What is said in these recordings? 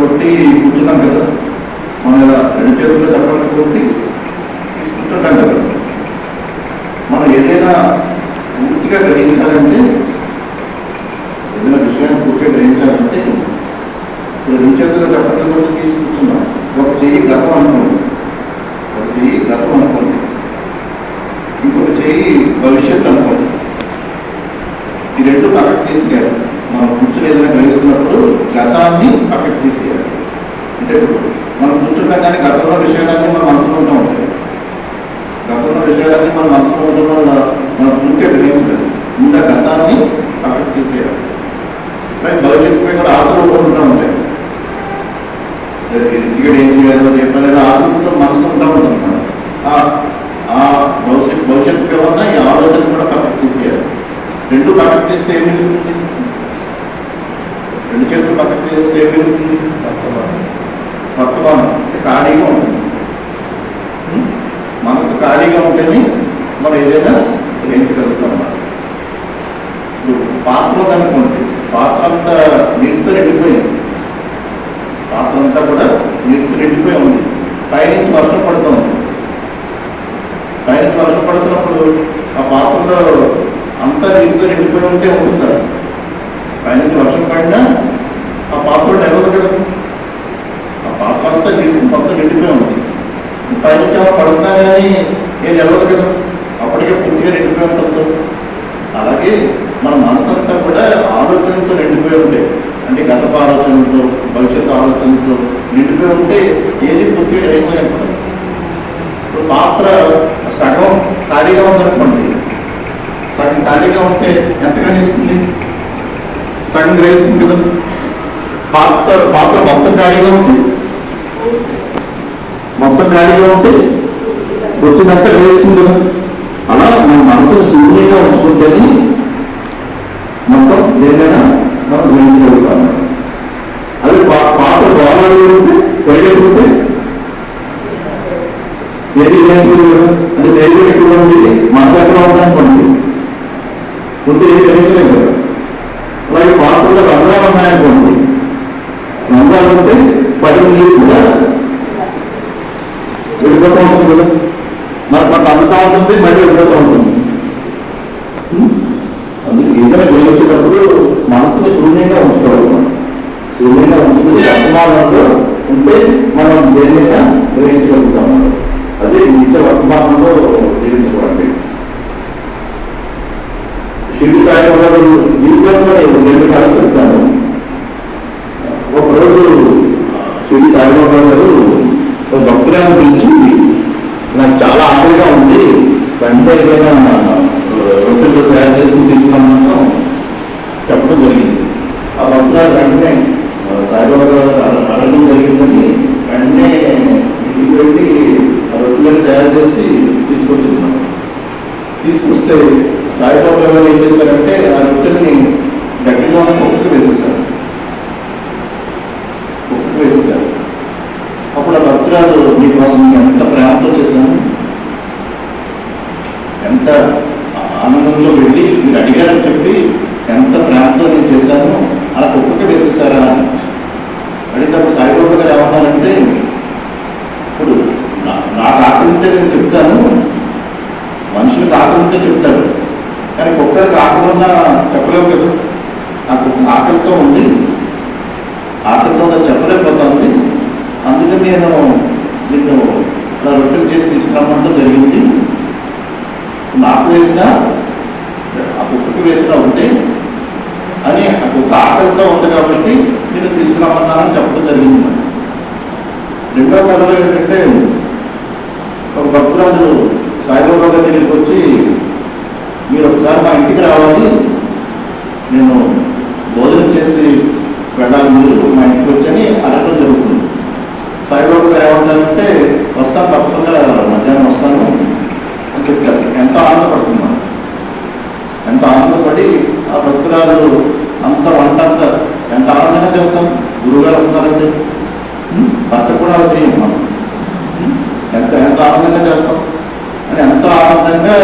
కొట్టి కూర్చున్నాం కదా, మన రెండు చేతుల్లో చప్పట్లు కొట్టి కూర్చుంటాం కదా. మనం ఏదైనా పూర్తిగా గ్రహించాలంటే, ఏదైనా విషయాన్ని పూర్తిగా గ్రహించాలంటే, ఇప్పుడు రెండు చేతుల్లో చప్పట్లు కొట్టి తీసుకుంటున్నాం. ఒక చెయ్యి గతం అనుకోండి, ఒక చెయ్యి గతం అనుకోండి, ఇంకొక చెయ్యి భవిష్యత్తు అనుకోండి. ఈ రెండు పక్కకు తీసుకెళ్ళాలి. మనం కూర్చొని ఏదైనా గ్రహిస్తున్నప్పుడు గతాన్ని పక్కకు తీసుకెళ్ళాలి. అంటే మనం కూర్చుంటాం కానీ గతంలో విషయాలన్నీ మన మనసులో ఉంటా ఉంటాయి. గతంలో విషయాలన్నీ మన మనసులో ఉండడం వల్ల మనం పూర్తిగా గ్రహించలేదు. ముందు గతాన్ని పక్కకు తీసేయాలి. కానీ భవిష్యత్తుపై కూడా ఆశలు ఉంటూ ఉంటాయి. ఇక్కడ ఏం చేయాలో చెప్పాలి ఆశలతో మనసు ఉంటా ఉంటుంది. ఆ భవిష్యత్తుకి ఏమన్నా ఈ ఆలోచన కూడా పక్కకు తీసేయాలి. రెండు పక్కకు తీస్తే ఏం మిగులుతుంది? రెండు కేసులు పక్కకు తీస్తే ఏం మిగులుతుంది? వర్తమానం ఖాళీగా ఉంటుంది. మనసు ఖాళీగా ఉంటేనే మనం ఏదైనా గ్రహించగలుగుతాం అన్నమాట. ఇప్పుడు పాత్ర ఉందనుకోండి, పాత్ర అంతా నీటితో నిండిపోయింది. పాత్ర అంతా కూడా నీటితో నిండిపోయి ఉంది. పైనుంచి వర్షం పడుతూ ఉంది. పైనుంచి వర్షం పడుతున్నప్పుడు ఆ పాత్రలో అంతా నీటితో నిండిపోయి ఉంటే ఉంటుందా? పైనుంచి వర్షం పడినా ఆ పాత్రలో నిలవదు కదా. ఆ పాత్ర అంతా మొత్తం నిండిపోయి ఉంది. పైనుంచి ఏమో పడుతున్నా కానీ ఏం నిలవదు కదా, అప్పటికే పూర్తిగా నిండిపోయి ఉంటుంది. అలాగే మన మనసంతా కూడా ఆలోచనలతో నిండిపోయి ఉంటాయి. అంటే గతపు ఆలోచనలతో, భవిష్యత్తు ఆలోచనలతో నిండిపోయి ఉంటే ఏది పూర్తిగా గ్రహించలేకపోతుంది. ఇప్పుడు పాత్ర సగం ఖాళీగా ఉందనుకోండి, సగం ఖాళీగా ఉంటే ఎంత గ్రహిస్తుంది? సగం గ్రహిస్తుంది కదా. పాత్ర మొత్తం ఖాళీగా ఉంటే వచ్చినంత గ్రహిస్తుంది కదా. అలా మన మనసును శూన్యంగా ఉంచుకుంటేనే మొత్తం ఏదైనా మనం గ్రహించగలుగుతాము. అది పాత్ర గోళాలు ఉంటే పరిగెత్తుకుంటే ఏది గ్రహించలేదు కదా. అంటే ధైర్యం ఎక్కువ ఉంది, మనసు ఎక్కడ ఉందనుకోండి ఉంటే ఏది గ్రహించలేదు కదా. అలాగే పాత్రలో రంధ్రాలు ఉన్నాయనుకోండి, రంధ్రాలు ఉంటే పడిన నీరు కూడా వెళ్ళిపోతూ ఉంటుంది కదా. మరి మనకు అందుతా ఉంటుంది, మళ్ళీ వెళ్ళిపోతూ ఉంటుంది. అందుకే ఏదైనా గ్రహించేటప్పుడు మనసుని శూన్యంగా ఉంచుకోవాలి. శూన్యంగా ఉంచుకుని వర్తమానంలో ఉంటే మనం దేనిగా గ్రహించగలుగుతాము. అదే నిత్య వర్తమానంలో జీవించుకోండి. షిరిడి సాయిబాబా జీవితంలో రెండు కాలం చెప్తాను. ఒకరోజు షిరిడి సాయిబాబా గారు ఒక భక్తులను గురించి నాకు చాలా ఆకలిగా ఉంది, వెంటనే ఏదైనా రొట్టెలు తయారు చేసుకుని తీసుకున్నాను చెప్పడం జరిగింది. ఆ భక్తురాలు వెంటనే సాయిబాబా గారు అడగడం జరిగిందని వెంటనే ఇంటికి వెళ్ళి ఆ రొట్టెలను తయారు చేసి తీసుకొచ్చుకున్నాను. తీసుకొస్తే సాయిబాబా గారు ఏం చేశారంటే ఆ రొట్టెల్ని గట్టిగా కుక్కకు వేసేసారు. అప్పుడు ఆ భక్తురాలు మీకోసం ఎంత ప్రేమతో చేశాను, ఎంత ఆనందంలో వెళ్ళి మీరు అడిగారని చెప్పి ఎంత ప్రేమతో నేను చేశాను, అలా కుక్కకి వేసేసారా అని అడిగినప్పుడు సాయిబాబా గారు ఏమన్నారంటే, ఇప్పుడు నాకు ఆకలి ఉంటే నేను చెప్తాను, మనుషులకు ఆకలి ఉంటే చెప్తాడు, కానీ కుక్కరికి ఆకలి ఉన్నా చెప్పలేవు కదా. నాకు ఆకలితో ఉంది, ఆకలితో చెప్పలేకపోతుంది, అందుకని నేను నిన్ను అలా రొట్టెలు చేసి తీసుకురామంటూ జరిగింది. నాకు వేసినా ఆ కుక్కకి వేసినా ఉంటే అని ఆ కుక్క ఆకలితో ఉంది కాబట్టి నేను తీసుకురామన్నానని చెప్పడం జరిగింది. రెండో కథలో ఏంటంటే ఒక భక్తురాలు సాయిబాబా గారి దగ్గరికి వచ్చి, మీరు ఒకసారి మా ఇంటికి రావాలి, నేను భోజనం చేసి వెళ్ళాలి, మీరు మా ఇంటికి వచ్చని అడగడం జరుగుతుంది. సాయిబాబా గారు ఏమంటారంటే, వస్తాను, తప్పకుండా మధ్యాహ్నం వస్తాను అని చెప్తారు. ఎంతో ఆనందపడుతున్నాను. ఎంతో ఆనందపడి ఆ భక్తురాలు అంత వంట అంతా ఎంత ఆనందంగా చేస్తాం. గురువుగారు వస్తున్నారంటే భర్త కూడా చేయం మనం, ఎంత ఎంత ఆనందంగా చేస్తాం అని ఎంతో ఆనందంగా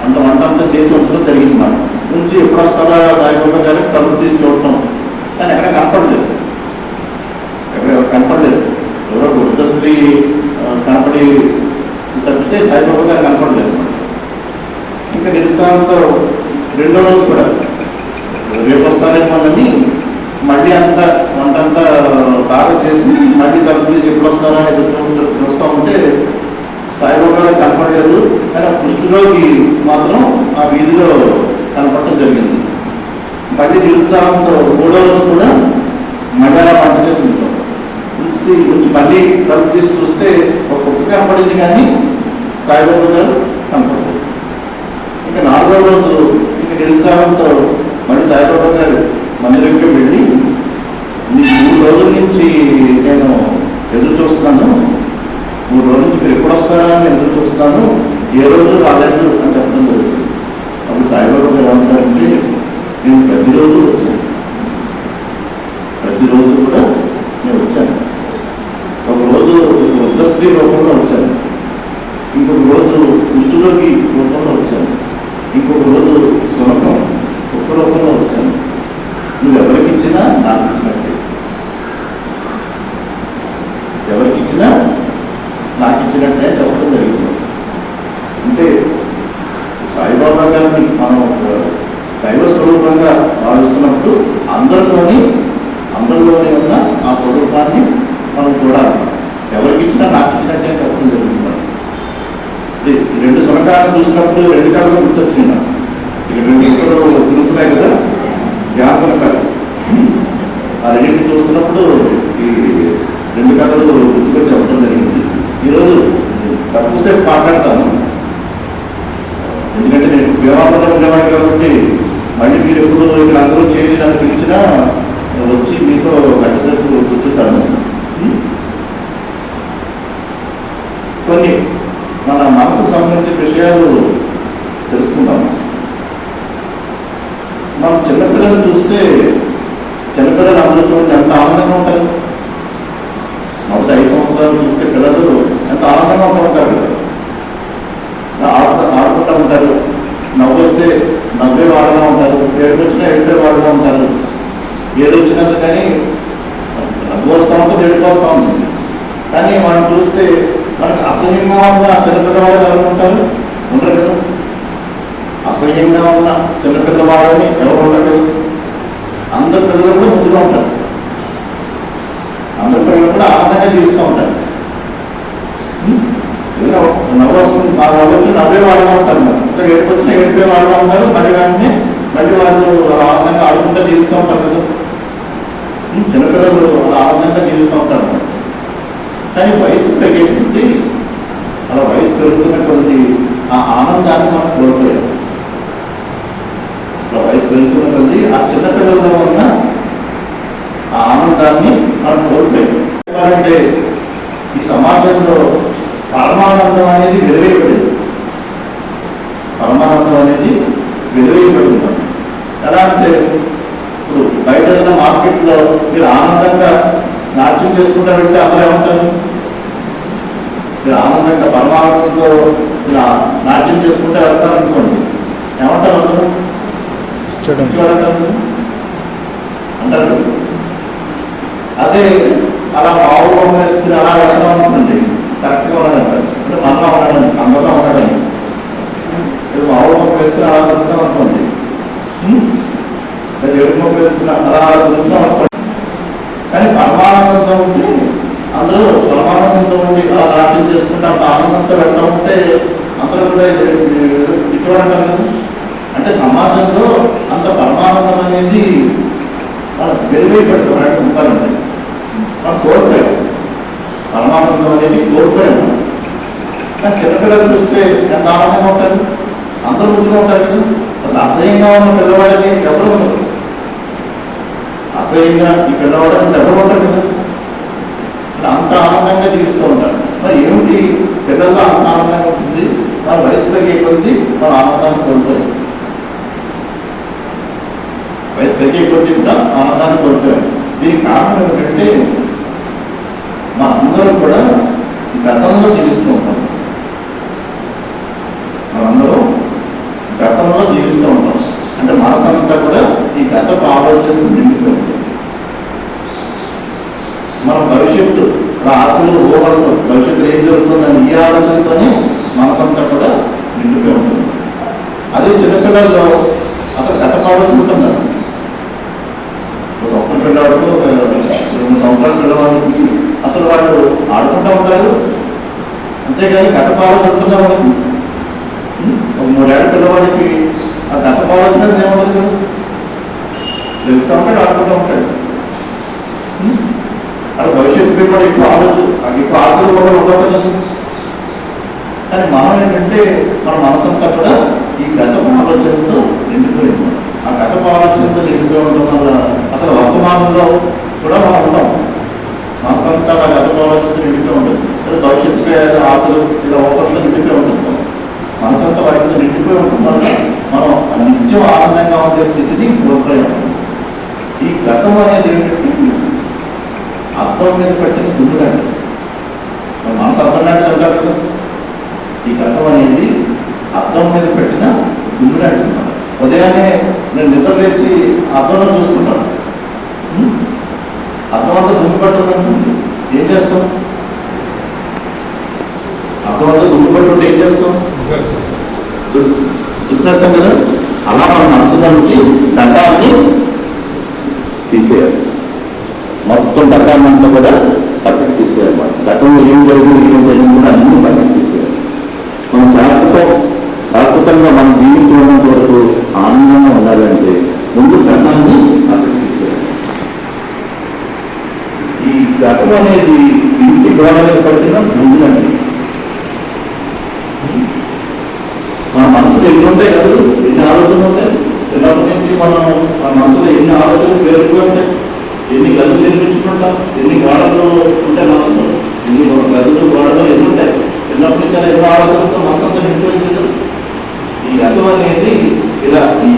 అంత వంట అంతా చేసి ఉంచడం జరిగింది. మనం నుంచి ఎప్పుడు వస్తారా సాయిబాబా గారికి తలుపు తీసి చూడటం, కానీ ఎక్కడ కనపడలేదు. తర్వాత రెండో రోజు కూడా రేపు వస్తారేమోనని మళ్ళీ అంతా వంటంతా బాగా చేసి మళ్ళీ తలుపు తీసి ఎప్పుడు వస్తారా అని చూస్తూ ఉంటే సాయిబాబా కనపడలేదు. కానీ ఆ కృష్ణులోకి మాత్రం ఆ వీధిలో కనపడటం జరిగింది. మళ్ళీ నిరుత్సాహంతో మూడో రోజు కూడా మళ్ళీ అలా వంట చేసి ఉంటాం. కొంచెం మళ్ళీ తలుపు తీసి చూస్తే ఒక కుక్క కనపడింది కానీ సాయిబాబా గారు కనపడలేదు. ఇంకా నాలుగో రోజు ఇంక నిరుత్సాహంతో మళ్ళీ సాయిబాబా గారు మందిరంకి వెళ్ళి నీ 3 రోజుల నుంచి నేను ఎదురు చూస్తున్నాను, 3 రోజుల నుంచి మీరు ఎప్పుడు వస్తారా అని ఎదురు చూస్తున్నాను, ఏ రోజు రాలేదు అని చెప్పడం జరుగుతుంది. అప్పుడు సాయిబాబా గారు ఏమంటారంటే నేను ప్రతిరోజు వచ్చాను, ప్రతిరోజు కూడా నేను వచ్చాను. ఒకరోజు వృద్ధ స్త్రీ రూపంలో వచ్చాను, ఇంకొక రోజు కుష్ఠులోకి రూపంలో వచ్చాను, ఇంకొక రోజు సునకం కుక్క రూపంలో వచ్చాను. నువ్వు ఎవరికి ఇచ్చినా నాకు ఇచ్చినట్టే, ఎవరికి ఇచ్చినా నాకు ఇచ్చినట్టే చెప్పడం జరిగింది. అంటే సాయిబాబా గారిని మనం దైవ స్వరూపంగా భావిస్తున్నప్పుడు అందరిలోని ఉన్న ఆ స్వరూపాన్ని మనం చూడాలి. ఎవరికి ఇచ్చినా నాకు ఇచ్చినట్టే చెప్పడం జరుగుతుంది. ఈ 2 సునకాలను చూసినప్పుడు 2 కాలంలో గుర్తొచ్చింది. ఇక్కడ 2 కుక్కలు తిరుగుతున్నాయి కదా, ధ్యాసనకాలు. ఆ 2 చూస్తున్నప్పుడు ఈ 2 కథలు గుర్తుకొని చెప్పడం జరిగింది. ఈరోజు తక్కువసేపు మాట్లాడతాను, ఎందుకంటే నేను వివాహంలో ఉండేవాడిని కాబట్టి మళ్ళీ మీరు ఎప్పుడు ఇక్కడ అందరూ చేసి నన్ను పిలిచినా వచ్చి మీతో గంటసేపు కూర్చుంటాను. కొన్ని మన మనసుకు సంబంధించిన విషయాలు తెలుసుకుందాం. మనం చిన్నపిల్లలు చూస్తే చిన్నపిల్లలు అందరూ చూడండి ఎంత ఆనందంగా ఉంటారు. మొదటి 5 సంవత్సరాలు చూస్తే పిల్లలు ఎంత ఆనందంగా ఉంటారు కదా, ఆడుకుంటూ ఉంటారు. నవ్వు వస్తే నవ్వే వాళ్ళగా ఉంటారు, ఏడుపు వచ్చినా ఏడుపే వాళ్ళగా ఉంటారు. ఏడు వచ్చినంత కానీ నవ్వు వస్తూ ఉంటుంది, ఏడుపు వస్తూ ఉంటుంది. కానీ మనం చూస్తే మనకు అసహ్యంగా ఉన్న చిన్నపిల్లవాళ్ళు ఎవరు ఉంటారు? ఉండరు కదా. అసహ్యంగా ఉన్న చిన్నపిల్లవాళ్ళని ఎవరు ఉండరు కదా. అందరి పిల్లలు కూడా ముందుగా ఉంటారు, అందరి పిల్లలు కూడా ఆనందంగా జీవిస్తూ ఉంటారు. నవ్వు వస్తుంది, ఆ నవ్వు వచ్చి నవ్వే వాళ్ళగా ఉంటారు. ఇంకా ఏడుపు వచ్చినా ఏడిపే వాళ్ళగా ఉంటారు. మళ్ళీ వెంటనే మళ్ళీ వాళ్ళు ఆనందంగా ఆడుకుంటూ జీవిస్తూ ఉంటారు కదా. చిన్నపిల్లలు అలా ఆనందంగా జీవిస్తూ ఉంటారు. కానీ వయసు పెరిగేటువంటి అలా వయసు పెరుగుతున్న కొద్ది ఆ ఆనందాన్ని మనం కోల్పోయాం. అలా వయసు పెరుగుతున్న కొద్ది ఆ చిన్నపిల్లల్లో ఉన్న ఆ ఆనందాన్ని మనం కోల్పోయాం. ఎందుకంటే ఈ సమాజంలో పరమానందం అనేది వెలువైపడింది. పరమానందం అనేది వెలువైపడింది. ఎలా అంటే ఇప్పుడు బయట ఉన్న మార్కెట్లో మీరు ఆనందంగా నాట్యం చేసుకుంటూ వెళ్తే అందరూ ఏమంటారు? మీరు ఆనందంగా పరమానందంతో నాట్యం చేసుకుంటే వెళ్తారు అనుకోండి, ఏమంటారు అందరూ? అంటారు. అదే అలా మామూలుగా వేసుకుని అలా వెళ్తాం అనుకోండి, కరెక్ట్గా ఉన్నాడంటారు. అంటే మనలో ఉన్నాడని, అందరిలో ఉన్నాడని. మామూలుగా వేసుకుని అలా దొరుకుతాం అనుకోండి, ఏడు మొక్క వేసుకుని అలా దొరుకుతాం అనుకోండి. కానీ పరమానందంతో ఉంటే అందరూ పరమానందంతో ఉండి అలా నాట్యం చేసుకుంటే అంత ఆనందంతో వెళ్తూ ఉంటే అందరూ కూడా ఇటువంటి కదా. అంటే సమాజంలో అంత పరమానందం అనేది మనం వెలువైపడతాం. అంటే ఉంటారంటే మనం కోల్పోయాం, పరమానందం అనేది కోల్పోయాము. కానీ చిన్నపిల్లలు చూస్తే ఎంత ఆనందంగా ఉంటారు, అందరూ ముందుగా ఉంటారు కదా. అసలు అసహ్యంగా ఉన్న పిల్లవాడిని ఎవరు ఉండరు, అసహ్యంగా ఈ పిల్లవాడిని ఎవరు ఉంటారు కదా. అంత ఆనందంగా జీవిస్తూ ఉంటారు. మరి ఏమిటి పిల్లల్లో అంత ఆనందంగా ఉంటుంది? మన వయసు పెరిగే కొద్దీ మన ఆనందాన్ని కోల్పోయాం. వయసు పెరిగే కొద్దీ కూడా ఆనందాన్ని కోల్పోయాం. దీనికి కారణం ఏమిటంటే మనందరం కూడా గతంలో జీవిస్తూ ఉంటాం. మనందరం గతంలో జీవిస్తూ ఉంటాం. అంటే మనసంతా కూడా ఈ గతపు ఆలోచనలు నిండిపోయి ఉంటుంది. మన భవిష్యత్తు ఆశలు ఊహలతో భవిష్యత్తు ఏం జరుగుతుందని ఈ ఆలోచనతోనే మనసంతా కూడా నిండిపోయి ఉంటుంది. అదే చిన్నపిల్లల్లో అసలు గత పాడుకుంటున్నారు. ఒక్క పిల్లవాడు 2 సంవత్సరాల పిల్లవాడికి అసలు వాళ్ళు ఆడుకుంటూ ఉంటారు, అంతేగాని గత పాడుకుంటున్నా వాళ్ళకి 3 ఏళ్ళ పిల్లవాడికి ఆ గత పాడుతున్నది ఏముండదు కదా, తెలుస్తూ ఉంటాడు, ఆడుకుంటూ ఉంటాడు. అక్కడ భవిష్యత్తు కూడా ఎక్కువ ఆశలు కూడా ఉండవు కదా. కానీ మనం ఏంటంటే మన మనసంతా కూడా ఈ గత ఆలోచనతో నిండిపోయింది. ఆ గత ఆలోచనతో నిండిపోయి ఉండడం వల్ల అసలు వర్తమానంలో కూడా మనం ఉంటాం. మనసంతా ఆ గత ఆలోచనతో నిండిపోయి ఉంటుంది. భవిష్యత్తు ఆశలు ఇలా అవకాశం నిండిపోయి ఉంటుంది. మనసంతా వాటితో నిండిపోయి ఉండడం వల్ల మనం నిత్యం ఆనందంగా ఉండే స్థితిని కోల్పోయి ఉంటాం. ఈ గతం అనేది ఏంటంటే అర్థం మీద పెట్టిన దుమ్ములాంటి, మనసు అర్థం లాంటి చదువుతారు కదా. ఈ గతం అనేది అర్థం మీద పెట్టిన దుమ్ములాంటి. ఉదయాన్నే నేను నిద్ర లేచి అర్థంలో చూసుకుంటాను, అర్థం అంతా దుమ్ము పట్టుందనుకుంటుంది, ఏం చేస్తాం? అర్థం అంతా దుమ్ము పట్టుంటే ఏం చేస్తాం? దుప్పేస్తాం కదా. అలా మన మనసులో నుంచి గతాన్ని తీసేయాలి. మొత్తం గతాన్నంతా కూడా పక్కకి తీసేయాలన్నమాట. గతంలో ఏం జరిగింది కూడా అన్ని పక్కకి తీసేయాలి. మనం శాశ్వతంగా మనం జీవించినంత వరకు ఆనందంగా ఉండాలంటే ముందు గతాన్ని పక్కకి తీసేయాలి. ఈ గతం అనేది ఇంటి గోడలకు పట్టిన ముందులండి. మన మనసులో ఎన్ని ఉంటాయి కదా, ఎన్ని ఆలోచనలు ఉంటాయి. చిన్నప్పటి నుంచి మన మనసులో ఎన్ని ఆలోచనలు పేరుకుపోయి ఉంటాయి. ఎన్ని గదులు నిర్మించుకుంటాం, ఎన్ని గోడలు ఉంటాయి మనసులో, ఎన్ని గదులు గోడలు ఎన్ని ఉంటాయి. చిన్నప్పటి నుంచి ఎన్నో ఆలోచనలతో మనసంతా నిండిపోయింది. ఈ గతం అనేది ఇలా ఈ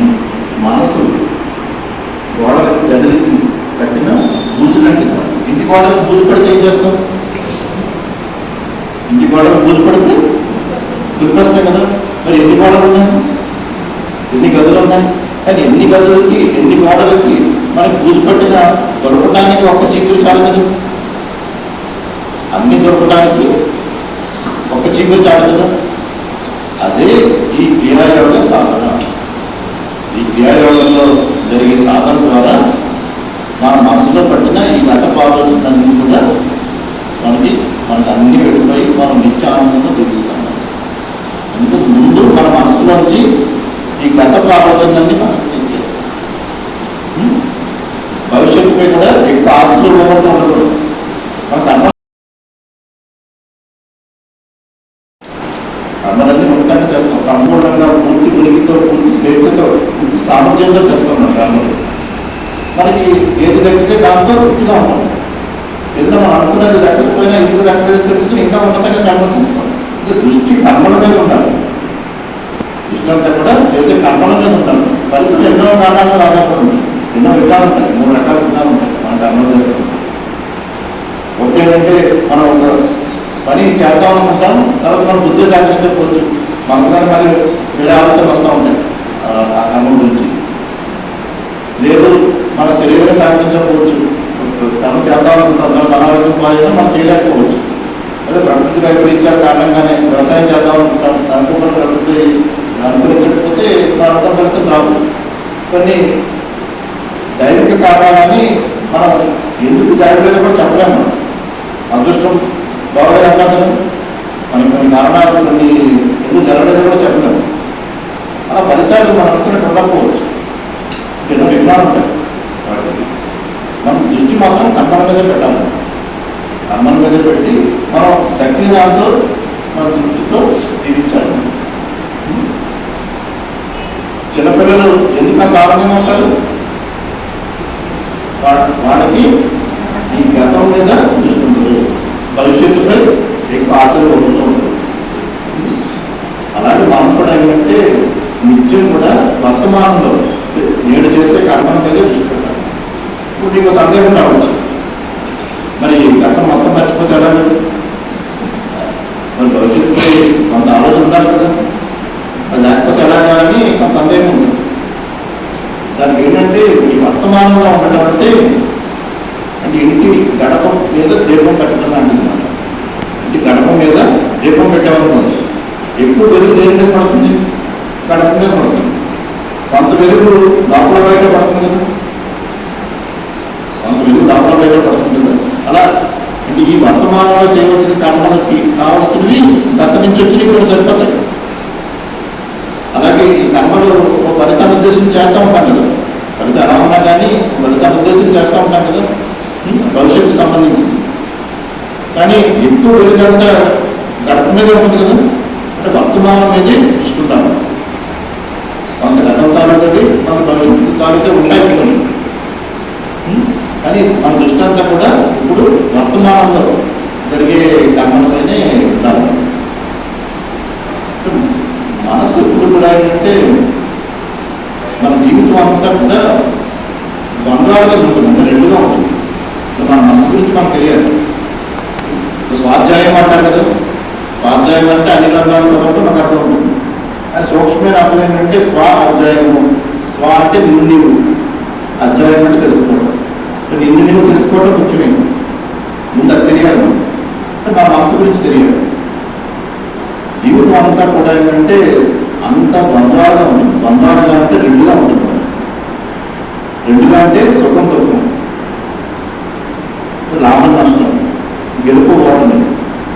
మనసు గోడలకి గదులకి కట్టిన బూజులంటే. ఇంటి గోడలకు బూజు పడితే ఏం చేస్తాం? ఇంటి గోడలకు బూజు పడితే దుర్పస్తాయి కదా. మరి ఎన్ని గోడలు ఉన్నాయి, ఎన్ని గదులు ఉన్నాయి. కానీ ఎన్ని గదులకి ఎన్ని గోడలకి మనకి బూజు పట్టిన దొరకడానికి ఒక్క చీకులు చాలు కదా. అన్ని దొరకడానికి ఒక్క చీకులు చాలు కదా. అదే ఈ క్రియాయోగ సాధన. ఈ క్రియాయోగంలో జరిగే సాధన ద్వారా మన మనసులో పట్టిన ఈ గత ఆలోచనలన్నీ కూడా మనకి అన్ని వెళ్ళిపోయి మనం నిత్య ఆనందంగా జీవిస్తాం. అందుకు ముందు మన మనసులోంచి ఈ గత ఆలోచనలన్నీ మనకు తీసేయాలి. భవిష్యత్తుపై కూడా ఎక్కువ ఆశలు ఉండకూడదు. మనకు కర్మలన్నీ మొత్తంగా చేస్తాం, సంపూర్ణంగా పూర్తి ఉనికితో, పూర్తి స్వేచ్ఛతో, పూర్తి సామర్థ్యంతో చేస్తాం. మన కర్మలు మనకి ఏది దక్కితే దాంతో తృప్తిగా ఉంటాం. ఏదైనా మనం అనుకున్నది దక్కకపోయినా ఇందుకు దక్కలేదు తెలుసుకుని ఇంకా ఉన్నతంగా కర్మలు చేస్తాం. ఇది దృష్టి కర్మల మీద ఉండాలి. సృష్టి అంతా కూడా చేసే కర్మల మీద ఉండాలి. ఫలితం ఎన్నో కారణాలు ఆధారపడి ఉంటాయి. ఎన్నో విధాలు ఉంటాయి, 3 రకాల విధాలు ఉంటాయి మన కర్మలు చేస్తాం. ఒకటేంటంటే మనం ఒక పని చేద్దాం అనుకుంటాం, తర్వాత మనం బుద్ధి సాధించకపోవచ్చు. మనసులో మళ్ళీ వేరే ఆలోచనలు వస్తూ ఉంటాయి ఆ కర్మం గురించి. లేదు మన శరీరం సాధించకపోవచ్చు, కర్మ చేద్దాం అనుకుంటాం, దాని అనారోగ్యం పాలైనా మనం చేయలేకపోవచ్చు. అదే ప్రకృతి వైపరీత్యాల కారణంగానే వ్యవసాయం చేద్దాం అనుకుంటాం, అనుకున్న ప్రకృతి అనుకరించకపోతే మన ఫలితం రాదు. కొన్ని దైవిక కారణాలని మనం ఎందుకు జరగలేదో కూడా చెప్పలేము. అదృష్టం బాగా అంటారు, మనకి కొన్ని కారణాలు కొన్ని ఎందుకు జరగలేదో కూడా చెప్పలేము. అలా ఫలితాలు మనం అనుకున్నట్టు ఉండకపోవచ్చు. ఎన్నో విజ్ఞానం ఉంటాయి. మనం దృష్టి మాత్రం కర్మల మీద పెట్టాలి. కర్మల మీద పెట్టి మనం తగ్గిన దాంతో మన దృష్టితో జీవించాలి. చిన్నపిల్లలు ఎందుకంత ఆనందంగా ఉంటారు? వాళ్ళకి ఈ గతం మీద దృష్టి ఉంటుంది, భవిష్యత్తుపై ఎక్కువ ఆశలు పొందుతూ ఉంటుంది. అలాగే మనం కూడా ఏంటంటే నిత్యం కూడా వర్తమానంలో నేడు చేసే కర్మల మీద దృష్టి పెట్టాలి. ఇప్పుడు నీకు సందేహం రావచ్చు, మరి గతం మొత్తం మర్చిపోతే ఎలా కదా, మరి భవిష్యత్తుపై కొంత ఆలోచన ఉండాలి కదా, అది లేకపోతే ఎలాగా అని కొంత సందేహం ఉంది. దానికి ఏంటంటే ఈ వర్తమానంలో ఉండటం అంటే ఇంటి గడప మీద దీపం పెట్టడం లాంటిది అన్నమాట. ఇంటి గడప మీద దీపం పెట్టేవాళ్ళు ఎక్కువ వెలుగు దేని మీద పడుతుంది? కడుపు మీద పడుతుంది. కొంత వెలుగు లోపల బయట పడుతుంది కదా, కొంత వెలుగు లోపల బయట పడుతుంది కదా. అలా అంటే ఈ వర్తమానంలో చేయవలసిన కర్మలకి కావాల్సినవి గత నుంచి వచ్చినవి కూడా సరిపోతాయి. అలాగే ఈ కర్మలు ఒక ఫలితాన్ని ఉద్దేశం చేస్తూ ఉంటాం కదా, ఫలితం ఎలా ఉన్నా కానీ ఫలితాన్ని ఉద్దేశం చేస్తూ ఉంటాం కదా, భవిష్యత్తుకు సంబంధించింది. కానీ ఎక్కువ వెలుగంతా గడప మీద ఉంటుంది కదా, అంటే వర్తమానం మీదే ఇష్టం. కొంత గతం తాలూకది కొంత భవిష్యత్తు తాలూకే ఉంటాయి పిల్లలు. కానీ మన దృష్టి అంతా కూడా ఇప్పుడు వర్తమానంలో జరిగే కర్మలపైనే ఉండాలి. మనసు ఎప్పుడు కూడా ఏంటంటే మన జీవితం అంతా కూడా ద్వంద్వాలుగా ఉంటుంది, అంటే రెండుగా ఉంటుంది. మన మనసు గురించి మనకు తెలియాలి. స్వాధ్యాయం అంటారు కదా, స్వాధ్యాయం అంటే అన్ని రంగాల్లో మనకు అర్థం ఉంటుంది. అది సూక్ష్మమైన అర్థం ఏంటంటే స్వ అధ్యాయము. స్వ అంటే నిన్ను నీవు, అధ్యాయం అంటే తెలుసుకోవడం. నిన్ను నీవు తెలుసుకోవడం ముఖ్యమే. ముందు అది తెలియాలి, అంటే మన మనసు గురించి తెలియాలి. జీవితం అంతా కూడా ఏంటంటే అంత ద్వంద్వాలుగా ఉంటుంది. ద్వంద్వాలుగా అంటే రెండుగా ఉంటుంది. రెండుగా అంటే సుఖం దుఃఖం, లాభం నష్టం, గెలుపు ఓటమి,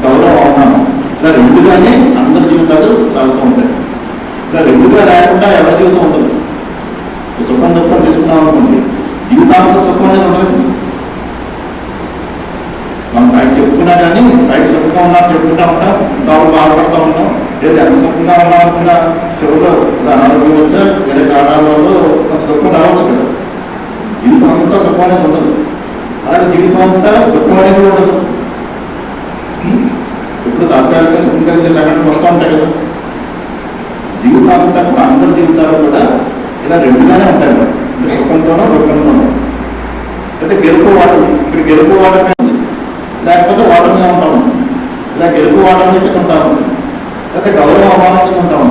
గౌరవం అవమానం, ఇలా రెండుగానే అందరి జీవితాలు సాగుతూ ఉంటాయి. ఇలా రెండుగా లేకుండా ఎవరి జీవితం ఉండదు. సుఖం దుఃఖం తీసుకున్నాం అనుకోండి, జీవితాంతం సుఖం అనేది ఉండదు. మనం బయట చెప్పుకున్నా కానీ బయట సుఖంగా ఉన్నాం చెప్పుకుంటా ఉంటాం, డబ్బు బాధపడుతూ ఉంటాం. లేదా ఎంత సుఖంగా ఉన్నాం అనుకున్నా చెవులో అనారోగ్యం వచ్చా వేరే కారణాల వల్ల కొంత దుఃఖం రావచ్చు కదా. జీవితం అంతా సుఖం అనేది ఉండదు. అలాగే జీవితం అంతా దుఃఖం అనేది ఉండదు. ఇప్పుడు తాత్కాలిక సుఖం కలిగే సంఘటనలు వస్తూ ఉంటాయి కదా. జీవితాంతా కూడా అందరి జీవితాలు కూడా ఇలా రెండుగానే ఉంటాయి. అంటే సుఖంతోనో దుఃఖంతోనో. అయితే గెలుపువాడు, ఇక్కడ గెలుపువాడు లేకపోతే వాటర్గా ఉంటాము, ఇలా గెలుపు వాటర్ మీద ఉంటాము, లేకపోతే గౌరవ అవమానం మీద ఉంటాము.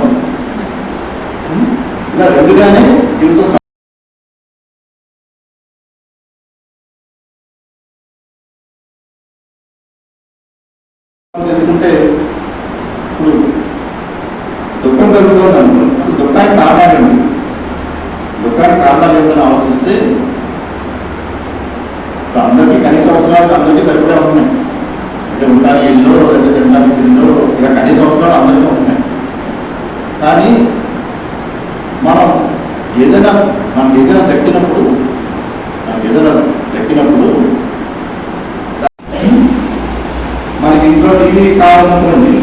ఇలా రెండుగానే జీవితం చేసుకుంటే ఇప్పుడు దుఃఖం కలుగుతుంది అనుకో, అసలు దుఃఖానికి కారణాలు ఏంటి? దుఃఖానికి కారణాలు ఏంటని ఆలోచిస్తే అందరికీ కనీస అవసరాలు అందరికీ సరిపడా ఉన్నాయి. అంటే ఉండడానికి ఇల్లు, లేదా తినడానికి ఇల్లు, ఇలా కనీస అవసరాలు అందరికీ ఉన్నాయి. కానీ మనం ఏదైనా దక్కినప్పుడు మనకి ఇంట్లో టీవీ కావాలనుకోండి,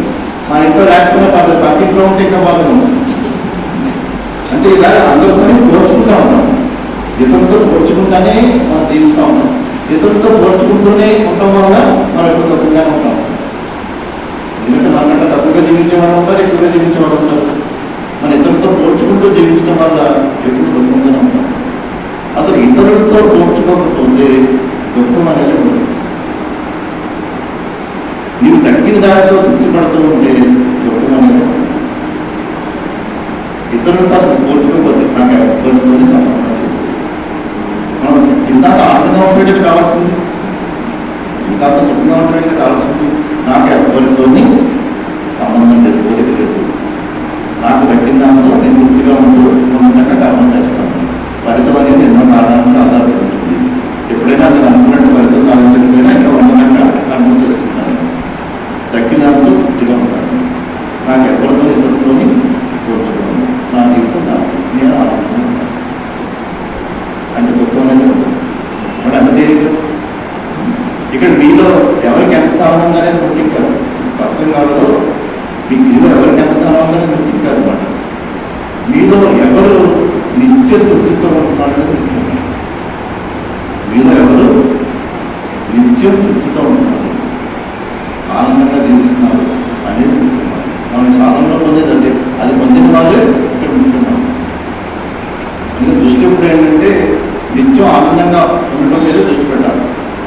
మన ఇంట్లో లేకపోయినా పద్ధతి, పక్కింట్లో ఉంటే ఇంకా బాగా ఉంటుంది. అంటే ఇలా అందరితో పోల్చుకుంటూ ఉంటాం, ఇతరులతో పోల్చుకుంటానే మనం జీవిస్తూ ఉంటాం. ఇతరులతో పోల్చుకుంటూనే ఉండటం వల్ల మనం ఎక్కువ తప్పుగానే ఉంటాం. ఎందుకంటే మనకంటే తప్పుగా జీవించే వాళ్ళు ఉంటారు, ఎక్కువగా జీవించే వాళ్ళు ఉంటారు. మన ఇతరులతో పోల్చుకుంటూ జీవించడం వల్ల ఎప్పుడు దుఃఖంగానే ఉంటాం. అసలు ఇతరులతో పోల్చుకోకపోతే దుఃఖం అనేది ఉండదు. నీవు తగ్గిన దారితో తృప్తి పడుతూ ఉంటే దుఃఖం అనేది ఉండదు. ఇతరులతో అసలు పోల్చుకోకపోతే నాకు ఎవరితో సంబంధం లేదు. మనం ఇందాక ఆనందంగా ఉండేది కావాల్సింది, ఇందాక సుఖంగా ఉండేది కావాల్సింది. నాకు ఎవరితో సంబంధం లేదు, కోరిక లేదు. నాకు దక్కిన దాంతో నేను పూర్తిగా ఉండగా కర్మం చేస్తాను. ఫలితం అనేది ఎన్నో కారణాలను ఆధారపడి ఉంటుంది. ఎప్పుడైనా నేను అనుకున్నట్టు ఫలితం సాధించకపోయినా ఇంకా ఉండగా కర్మం చేసుకుంటాను. దక్కిన దాంతో పూర్తిగా ఉంటాను. నాకు ఎవరితో ఇతరులతోని కోరుతున్నాను. నా జీవితం నేను ఆనందంగా ఉంటాను. అంటే దుఃఖం అనేది ఉంటుంది. మరి అంత తేలిక. ఇక్కడ మీలో ఎవరికి ఎంత ఆనందంగా అనేది ముఖ్యం కాదు. సత్సంగాలలో మీలో ఎవరికి ఎంత ఆనందంగా అనేది ముఖ్యం కాదు అన్నమాట. మీలో ఎవరు నిత్య తృప్తితో ఉంటున్నారనేది ముఖ్యం. మీలో ఎవరు నిత్యం తృప్తితో ఉంటున్నారు, ఆనందంగా జీవిస్తున్నారు అనేది ముఖ్యం. మన సాధనలో పొందేది అదే. అది పొందిన వాళ్ళే ఇక్కడ